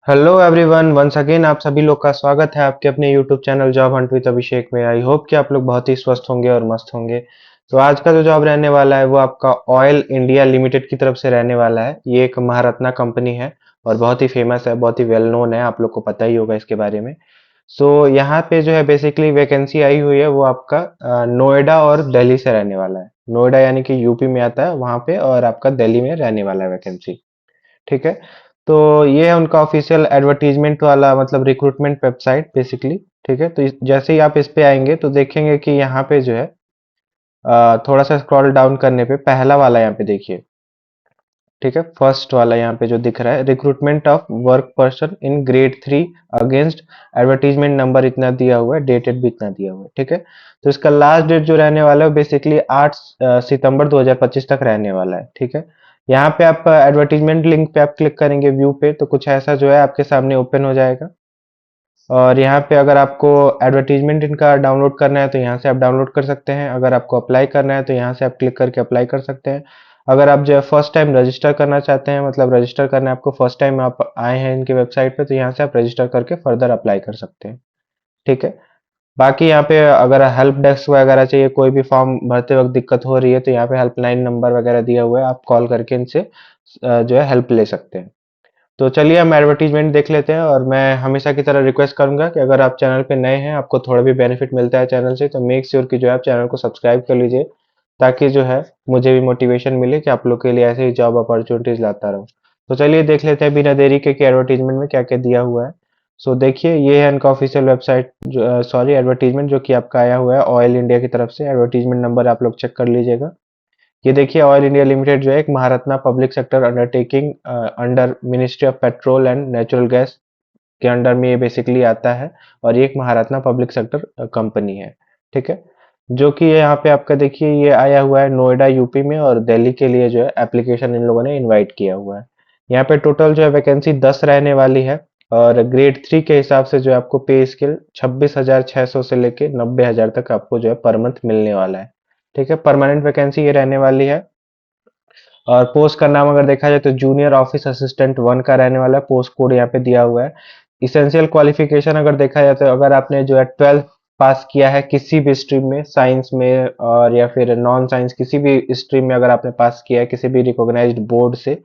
Hello everyone, once again आप सभी लोग का स्वागत है आपके अपने YouTube channel job hunt with Abhishek में। आई होप कि आप लोग बहुत ही स्वस्थ होंगे और मस्त होंगे। तो आज का जो जॉब रहने वाला है वो आपका ऑयल इंडिया लिमिटेड की तरफ से रहने वाला है। ये एक महारत्ना कंपनी है और बहुत ही फेमस है, बहुत ही वेल नोन है, आप लोग को पता ही होगा इसके बारे में। सो यहाँ पे जो है बेसिकली वैकेंसी आई हुई है वो आपका नोएडा और दिल्ली से रहने वाला है। नोएडा यानी कि यूपी में आता है वहाँ पे, और आपका दिल्ली में रहने वाला है वैकेंसी। ठीक है। तो ये है उनका ऑफिशियल एडवर्टीजमेंट वाला मतलब रिक्रूटमेंट वेबसाइट बेसिकली। ठीक है। तो जैसे ही आप इस पे आएंगे तो देखेंगे कि यहाँ पे जो है थोड़ा सा स्क्रॉल डाउन करने पे पहला वाला यहाँ पे देखिए। ठीक है, फर्स्ट वाला यहाँ पे जो दिख रहा है, recruitment of work person in grade 3 against advertisement number इतना दिया हुआ है, डेटेड भी इतना दिया हुआ है। ठीक है। तो इसका लास्ट डेट जो रहने वाला है बेसिकली 8 सितंबर 2025 तक रहने वाला है। ठीक है। यहाँ पे आप एडवर्टीजमेंट लिंक पे आप क्लिक करेंगे व्यू पे, तो कुछ ऐसा जो है आपके सामने ओपन हो जाएगा। और यहाँ पे अगर आपको एडवर्टीजमेंट इनका डाउनलोड करना है तो यहाँ से आप डाउनलोड कर सकते हैं। अगर आपको अप्लाई करना है तो यहाँ से आप क्लिक करके अप्लाई कर सकते हैं। अगर आप जो है फर्स्ट टाइम रजिस्टर करना चाहते हैं, मतलब रजिस्टर करना है आपको, फर्स्ट टाइम आप आए हैं इनके वेबसाइट पे, तो यहाँ से आप रजिस्टर करके फर्दर अप्लाई कर सकते हैं। ठीक है। बाकी यहाँ पे अगर हेल्प डेस्क वगैरह चाहिए, कोई भी फॉर्म भरते वक्त दिक्कत हो रही है, तो यहाँ पे हेल्पलाइन नंबर वगैरह दिया हुआ है, आप कॉल करके इनसे जो है हेल्प ले सकते हैं। तो चलिए हम एडवर्टीजमेंट देख लेते हैं। और मैं हमेशा की तरह रिक्वेस्ट करूंगा कि अगर आप चैनल पे नए हैं, आपको थोड़ा भी बेनिफिट मिलता है चैनल से, तो मेक श्योर कि जो है आप चैनल को सब्सक्राइब कर लीजिए, ताकि जो है मुझे भी मोटिवेशन मिले कि आप लोग के लिए ऐसे ही जॉब अपॉर्चुनिटीज लाता रहूं। तो चलिए देख लेते हैं बिना देरी के कि एडवर्टीजमेंट में क्या क्या दिया हुआ है। सो देखिए, ये है इनका ऑफिशियल वेबसाइट, जो सॉरी एडवर्टीजमेंट जो कि आपका आया हुआ है ऑयल इंडिया की तरफ से। एडवर्टीजमेंट नंबर आप लोग चेक कर लीजिएगा। ये देखिए, ऑयल इंडिया लिमिटेड जो है एक Maharatna public sector undertaking under ministry of petrol and natural gas के अंडर में ये बेसिकली आता है। और ये एक महारत्ना पब्लिक सेक्टर कंपनी है। ठीक है। जो कि यहाँ पे आपका देखिए ये आया हुआ है नोएडा यूपी में, और दिल्ली के लिए जो है एप्लीकेशन इन लोगों ने इनवाइट किया हुआ है। यहाँ पे टोटल जो है वैकेंसी 10 रहने वाली है। और ग्रेड 3 के हिसाब से जो है आपको पे स्केल 26,600 से लेके 90,000 तक आपको जो है पर मंथ मिलने वाला है। ठीक है। परमानेंट वैकेंसी ये रहने वाली है। और पोस्ट का नाम अगर देखा जाए तो जूनियर ऑफिस असिस्टेंट 1 का रहने वाला है। पोस्ट कोड यहाँ पे दिया हुआ है। इसेंशियल क्वालिफिकेशन अगर देखा जाए तो अगर आपने जो है 12th पास किया है किसी भी स्ट्रीम में, साइंस में और या फिर नॉन साइंस किसी भी स्ट्रीम में, अगर आपने पास किया है किसी भी रिकॉग्नाइज्ड बोर्ड से,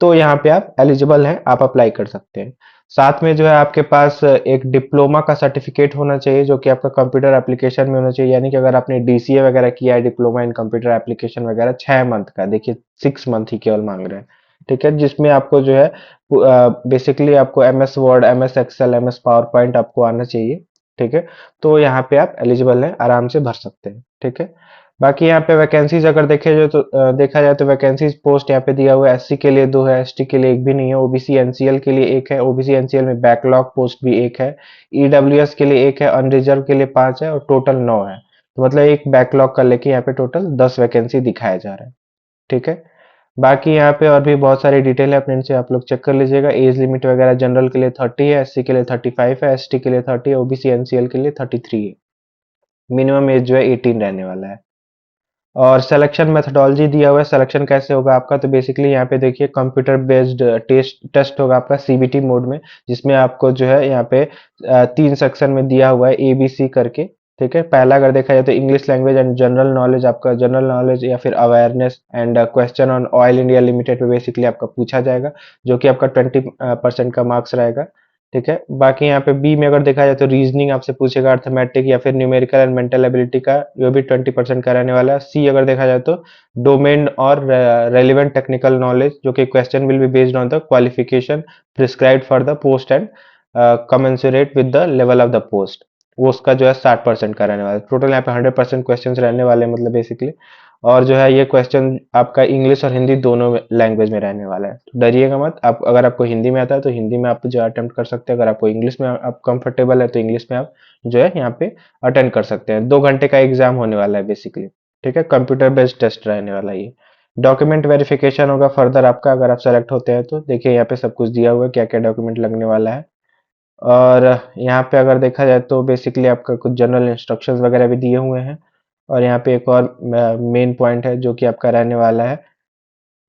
तो यहाँ पे आप एलिजिबल हैं, आप अप्लाई कर सकते हैं। साथ में जो है आपके पास एक डिप्लोमा का सर्टिफिकेट होना चाहिए, जो कि आपका कंप्यूटर एप्लीकेशन में होना चाहिए। यानी कि अगर आपने डीसीए वगैरह किया है, डिप्लोमा इन कंप्यूटर एप्लीकेशन वगैरह, 6 मंथ का, देखिए 6 मंथ ही केवल मांग रहे हैं। ठीक है। जिसमें आपको जो है बेसिकली आपको M S Word, M S Excel, M S PowerPoint आपको आना चाहिए। ठीक है। तो यहाँ पे आप एलिजिबल हैं, आराम से भर सकते हैं। ठीक है। बाकी यहाँ पे वैकेंसीज अगर देखा जाए तो वैकेंसीज पोस्ट यहाँ पे दिया हुआ है। एससी के लिए 2 है, एसटी के लिए 1 भी नहीं है, ओबीसी एनसीएल के लिए 1 है, ओबीसी एनसीएल में बैकलॉग पोस्ट भी 1 है, ईडब्ल्यूएस के लिए 1 है, अनरिजर्व के लिए 5 है, और टोटल 9 है। तो मतलब एक बैकलॉग का लेके यहाँ पे टोटल 10 वैकेंसी दिखाया जा रहा है। ठीक है। बाकी यहाँ पे और भी बहुत सारी डिटेल है, अपने इनसे आप लोग चेक कर लीजिएगा। एज लिमिट वगैरह जनरल के लिए 30 है, एससी के लिए 35 है, एसटी के लिए 30 है, ओबीसी एनसीएल के लिए 33 है। मिनिमम एज जो है 18 रहने वाला है। और सिलेक्शन मेथडोलॉजी दिया हुआ है, सिलेक्शन कैसे होगा आपका, तो बेसिकली यहाँ पे देखिए कंप्यूटर बेस्ड टेस्ट टेस्ट होगा आपका सीबीटी मोड में, जिसमें आपको जो है यहाँ पे 3 सेक्शन में दिया हुआ है एबीसी करके। ठीक है। पहला अगर देखा जाए तो English language and general knowledge, आपका जनरल नॉलेज या फिर awareness and question on oil India limited पे बेसिकली आपका पूछा जाएगा, जो कि आपका 20% का मार्क्स रहेगा। ठीक है। बाकी यहाँ पे बी में अगर देखा जाए तो रीजनिंग आपसे पूछेगा, अर्थमेटिक या फिर न्यूमेरिकल एंड मेंटल एबिलिटी का, ये भी 20% का रहने वाला है। सी अगर देखा जाए तो डोमेन और रेलिवेंट टेक्निकल नॉलेज, जो कि question will be based on the qualification prescribed for the post and commensurate with the level of the post, वो उसका जो है 60% का रहने वाला है। टोटल यहाँ पे 100% क्वेश्चन रहने वाले हैं, मतलब बेसिकली। और जो है ये क्वेश्चन आपका इंग्लिश और हिंदी दोनों लैंग्वेज में रहने वाला है, तो डरिएगा मत। आप अगर आपको हिंदी में आता है तो हिंदी में आप जो अटेम्प्ट कर सकते हैं, अगर आपको इंग्लिश में आप कंफर्टेबल है तो इंग्लिश में आप जो है यहाँ पे अटेंड कर सकते हैं। 2 घंटे का एग्जाम होने वाला है बेसिकली। ठीक है। कंप्यूटर बेस्ड टेस्ट रहने वाला है ये। डॉक्यूमेंट वेरिफिकेशन होगा फर्दर आपका, अगर आप सेलेक्ट होते हैं तो देखिए यहाँ पे सब कुछ दिया हुआ है, क्या क्या डॉक्यूमेंट लगने वाला है। और यहाँ पे अगर देखा जाए तो बेसिकली आपका कुछ जनरल इंस्ट्रक्शंस वगैरह भी दिए हुए हैं। और यहाँ पे एक और मेन पॉइंट है जो कि आपका रहने वाला है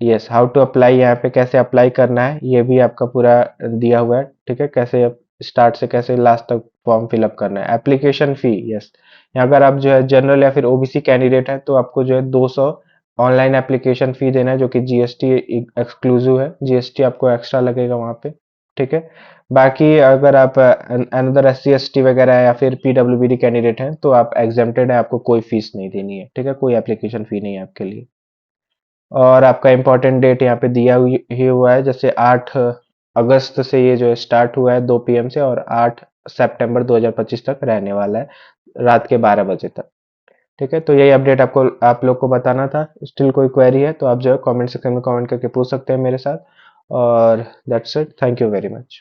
यस, हाउ टू अप्लाई, यहाँ पे कैसे अप्लाई करना है ये भी आपका पूरा दिया हुआ है। ठीक है, कैसे स्टार्ट से कैसे लास्ट तक फॉर्म फिलअप करना है। एप्लीकेशन फी, यस, यहाँ अगर आप जो है जनरल या फिर ओबीसी कैंडिडेट है तो आपको जो है 200 ऑनलाइन एप्लीकेशन फी देना है, जो कि जीएसटी एक्सक्लूसिव है, जीएसटी आपको एक्स्ट्रा लगेगा वहाँ पे। ठीक है, बाकी अगर आप अनदर एससी एसटी वगैरह या फिर पीडब्ल्यूबीडी कैंडिडेट हैं तो आप एग्जेम्प्टेड है, आपको कोई फीस नहीं देनी है। ठीक है, कोई एप्लीकेशन फी नहीं है आपके लिए। और आपका इम्पोर्टेंट डेट यहाँ पे दिया ही हुआ है, जैसे 8 अगस्त से ये जो है स्टार्ट हुआ है 2 पीएम से, और 8 सितंबर 2025 तक रहने वाला है, रात के 12 बजे तक। ठीक है, तो यही अपडेट आपको आप लोग को बताना था। स्टिल कोई क्वेरी है तो आप जो है कमेंट सेक्शन में कमेंट करके पूछ सकते हैं मेरे साथ। और that's it, thank you very much.